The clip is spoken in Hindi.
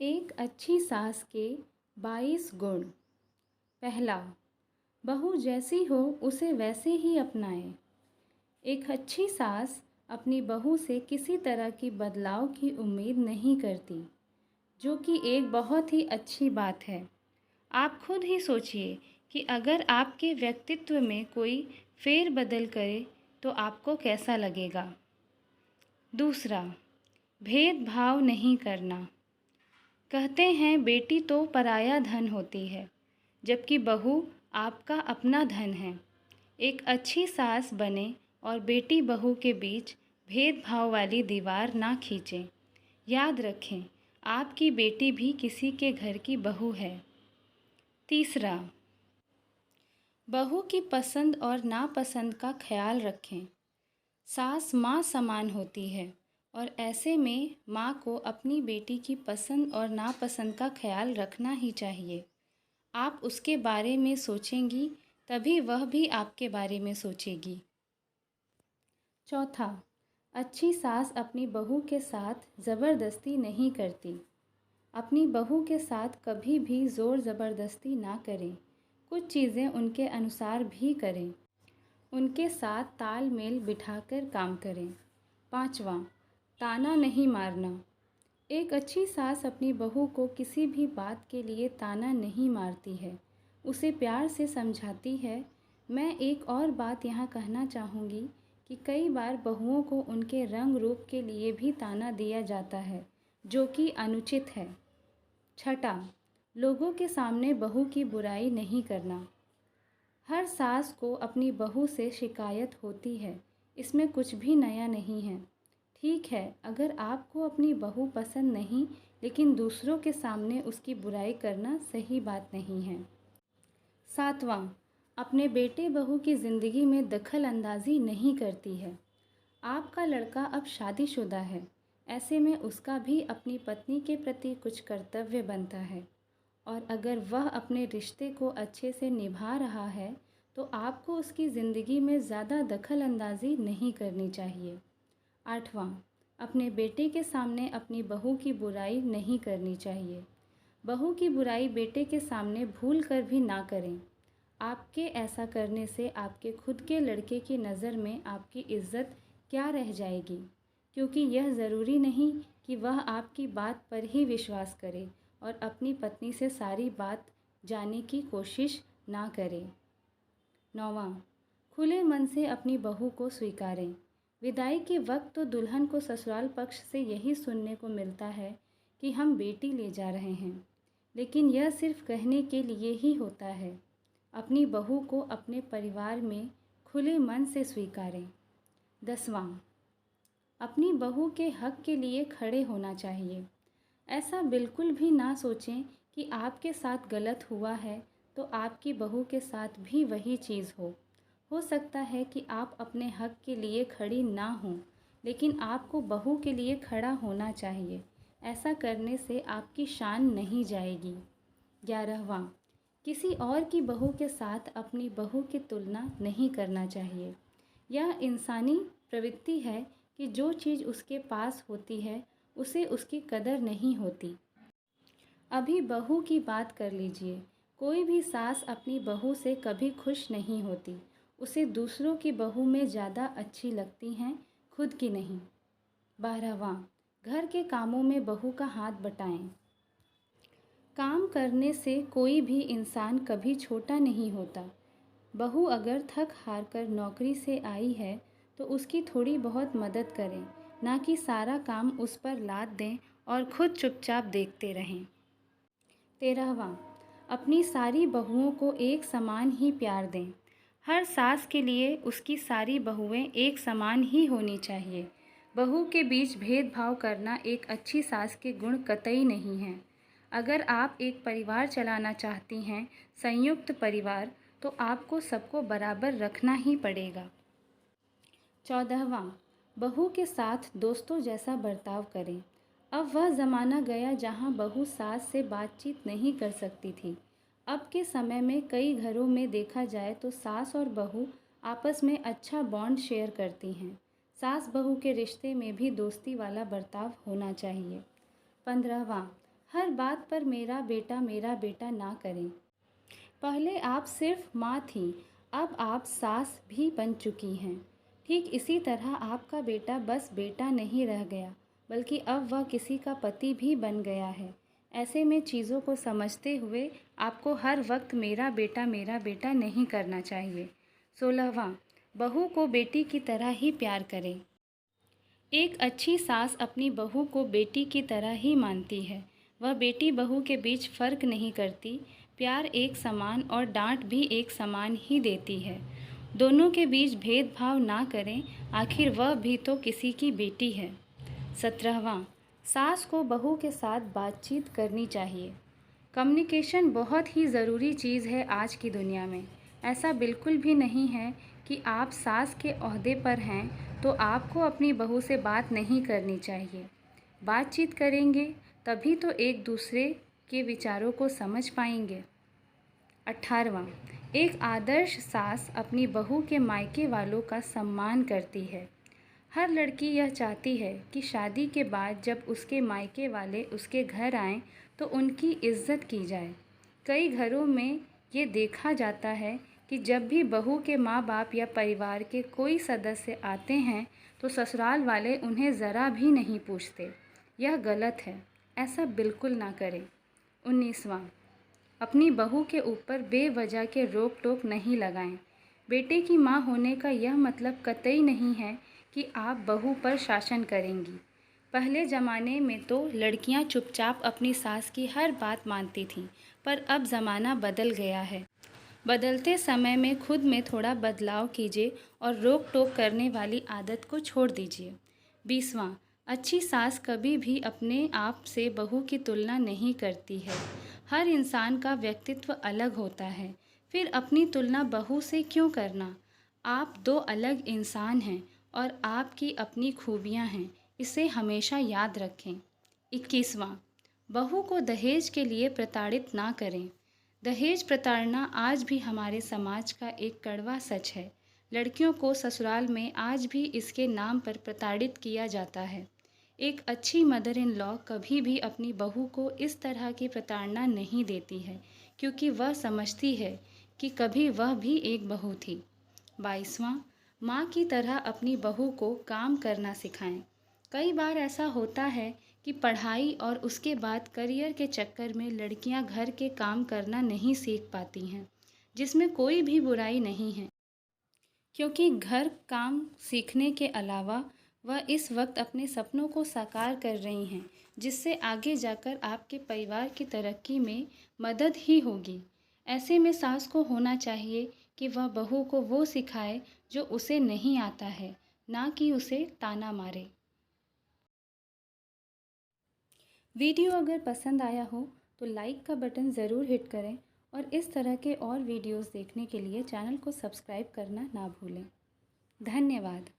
एक अच्छी सास के 22 गुण। पहला, बहू जैसी हो उसे वैसे ही अपनाएं। एक अच्छी सास अपनी बहू से किसी तरह की बदलाव की उम्मीद नहीं करती, जो कि एक बहुत ही अच्छी बात है। आप खुद ही सोचिए कि अगर आपके व्यक्तित्व में कोई फेरबदल करे तो आपको कैसा लगेगा। दूसरा, भेदभाव नहीं करना। कहते हैं बेटी तो पराया धन होती है, जबकि बहू आपका अपना धन है। एक अच्छी सास बने और बेटी बहू के बीच भेदभाव वाली दीवार ना खींचें। याद रखें, आपकी बेटी भी किसी के घर की बहू है। तीसरा, बहू की पसंद और नापसंद का ख्याल रखें। सास माँ समान होती है और ऐसे में माँ को अपनी बेटी की पसंद और नापसंद का ख्याल रखना ही चाहिए। आप उसके बारे में सोचेंगी तभी वह भी आपके बारे में सोचेगी। चौथा, अच्छी सास अपनी बहू के साथ ज़बरदस्ती नहीं करती। अपनी बहू के साथ कभी भी ज़ोर ज़बरदस्ती ना करें। कुछ चीज़ें उनके अनुसार भी करें। उनके साथ तालमेल बिठाकर काम करें। पांचवा, ताना नहीं मारना। एक अच्छी सास अपनी बहू को किसी भी बात के लिए ताना नहीं मारती है, उसे प्यार से समझाती है। मैं एक और बात यहाँ कहना चाहूँगी कि कई बार बहुओं को उनके रंग रूप के लिए भी ताना दिया जाता है, जो कि अनुचित है। छठा, लोगों के सामने बहू की बुराई नहीं करना। हर सास को अपनी बहू से शिकायत होती है, इसमें कुछ भी नया नहीं है। ठीक है, अगर आपको अपनी बहू पसंद नहीं, लेकिन दूसरों के सामने उसकी बुराई करना सही बात नहीं है। सातवां, अपने बेटे बहू की ज़िंदगी में दखल अंदाजी नहीं करती है। आपका लड़का अब शादीशुदा है, ऐसे में उसका भी अपनी पत्नी के प्रति कुछ कर्तव्य बनता है, और अगर वह अपने रिश्ते को अच्छे से निभा रहा है तो आपको उसकी ज़िंदगी में ज़्यादा दखल अंदाजी नहीं करनी चाहिए। आठवां, अपने बेटे के सामने अपनी बहू की बुराई नहीं करनी चाहिए। बहू की बुराई बेटे के सामने भूल कर भी ना करें। आपके ऐसा करने से आपके खुद के लड़के की नज़र में आपकी इज़्ज़त क्या रह जाएगी, क्योंकि यह ज़रूरी नहीं कि वह आपकी बात पर ही विश्वास करे और अपनी पत्नी से सारी बात जानने की कोशिश ना करे। नौवां, खुले मन से अपनी बहू को स्वीकारें। विदाई के वक्त तो दुल्हन को ससुराल पक्ष से यही सुनने को मिलता है कि हम बेटी ले जा रहे हैं, लेकिन यह सिर्फ कहने के लिए ही होता है। अपनी बहू को अपने परिवार में खुले मन से स्वीकारें। 10वां, अपनी बहू के हक के लिए खड़े होना चाहिए। ऐसा बिल्कुल भी ना सोचें कि आपके साथ गलत हुआ है तो आपकी बहू के साथ भी वही चीज़ हो सकता है कि आप अपने हक के लिए खड़ी ना हों, लेकिन आपको बहू के लिए खड़ा होना चाहिए। ऐसा करने से आपकी शान नहीं जाएगी। 11वां, किसी और की बहू के साथ अपनी बहू की तुलना नहीं करना चाहिए। यह इंसानी प्रवृत्ति है कि जो चीज़ उसके पास होती है उसे उसकी कदर नहीं होती। अभी बहू की बात कर लीजिए। कोई भी सास अपनी बहू से कभी खुश नहीं होती, उसे दूसरों की बहू में ज़्यादा अच्छी लगती हैं, खुद की नहीं। 12वां, घर के कामों में बहू का हाथ बटाएं। काम करने से कोई भी इंसान कभी छोटा नहीं होता। बहू अगर थक हार कर नौकरी से आई है तो उसकी थोड़ी बहुत मदद करें, ना कि सारा काम उस पर लाद दें और खुद चुपचाप देखते रहें। 13वां, अपनी सारी बहुओं को एक समान ही प्यार दें। हर सास के लिए उसकी सारी बहुएं एक समान ही होनी चाहिए। बहू के बीच भेदभाव करना एक अच्छी सास के गुण कतई नहीं है। अगर आप एक परिवार चलाना चाहती हैं, संयुक्त परिवार, तो आपको सबको बराबर रखना ही पड़ेगा। 14वां, बहू के साथ दोस्तों जैसा बर्ताव करें। अब वह ज़माना गया जहां बहू सास से बातचीत नहीं कर सकती थी। अब के समय में कई घरों में देखा जाए तो सास और बहू आपस में अच्छा बॉन्ड शेयर करती हैं। सास बहू के रिश्ते में भी दोस्ती वाला बर्ताव होना चाहिए। 15वां, हर बात पर मेरा बेटा ना करें। पहले आप सिर्फ माँ थीं, अब आप सास भी बन चुकी हैं। ठीक इसी तरह आपका बेटा बस बेटा नहीं रह गया, बल्कि अब वह किसी का पति भी बन गया है। ऐसे में चीज़ों को समझते हुए आपको हर वक्त मेरा बेटा नहीं करना चाहिए। 16वां, बहू को बेटी की तरह ही प्यार करें। एक अच्छी सास अपनी बहू को बेटी की तरह ही मानती है। वह बेटी बहू के बीच फ़र्क नहीं करती, प्यार एक समान और डांट भी एक समान ही देती है। दोनों के बीच भेदभाव ना करें, आखिर वह भी तो किसी की बेटी है। 17वां, सास को बहू के साथ बातचीत करनी चाहिए। कम्युनिकेशन बहुत ही ज़रूरी चीज़ है आज की दुनिया में। ऐसा बिल्कुल भी नहीं है कि आप सास के ओहदे पर हैं तो आपको अपनी बहू से बात नहीं करनी चाहिए। बातचीत करेंगे तभी तो एक दूसरे के विचारों को समझ पाएंगे। 18वां, एक आदर्श सास अपनी बहू के मायके वालों का सम्मान करती है। हर लड़की यह चाहती है कि शादी के बाद जब उसके मायके वाले उसके घर आएं तो उनकी इज्जत की जाए। कई घरों में ये देखा जाता है कि जब भी बहू के माँ बाप या परिवार के कोई सदस्य आते हैं तो ससुराल वाले उन्हें ज़रा भी नहीं पूछते। यह गलत है, ऐसा बिल्कुल ना करें। 19वां, अपनी बहू के ऊपर बेवजह के रोक टोक नहीं लगाएं। बेटे की माँ होने का यह मतलब कतई नहीं है कि आप बहू पर शासन करेंगी। पहले ज़माने में तो लड़कियां चुपचाप अपनी सास की हर बात मानती थीं, पर अब ज़माना बदल गया है। बदलते समय में खुद में थोड़ा बदलाव कीजिए और रोक टोक करने वाली आदत को छोड़ दीजिए। 20वां, अच्छी सास कभी भी अपने आप से बहू की तुलना नहीं करती है। हर इंसान का व्यक्तित्व अलग होता है, फिर अपनी तुलना बहू से क्यों करना? आप दो अलग इंसान हैं और आपकी अपनी खूबियाँ हैं, इसे हमेशा याद रखें। 21वां, बहू को दहेज के लिए प्रताड़ित ना करें। दहेज प्रताड़ना आज भी हमारे समाज का एक कड़वा सच है। लड़कियों को ससुराल में आज भी इसके नाम पर प्रताड़ित किया जाता है। एक अच्छी मदर इन लॉ कभी भी अपनी बहू को इस तरह की प्रताड़ना नहीं देती है, क्योंकि वह समझती है कि कभी वह भी एक बहू थी। 22वां, माँ की तरह अपनी बहू को काम करना सिखाएं। कई बार ऐसा होता है कि पढ़ाई और उसके बाद करियर के चक्कर में लड़कियां घर के काम करना नहीं सीख पाती हैं, जिसमें कोई भी बुराई नहीं है, क्योंकि घर काम सीखने के अलावा वह इस वक्त अपने सपनों को साकार कर रही हैं, जिससे आगे जाकर आपके परिवार की तरक्की में मदद ही होगी। ऐसे में सास को होना चाहिए कि वह बहू को वो सिखाए जो उसे नहीं आता है, ना कि उसे ताना मारे। वीडियो अगर पसंद आया हो तो लाइक का बटन ज़रूर हिट करें और इस तरह के और वीडियोस देखने के लिए चैनल को सब्सक्राइब करना ना भूलें। धन्यवाद।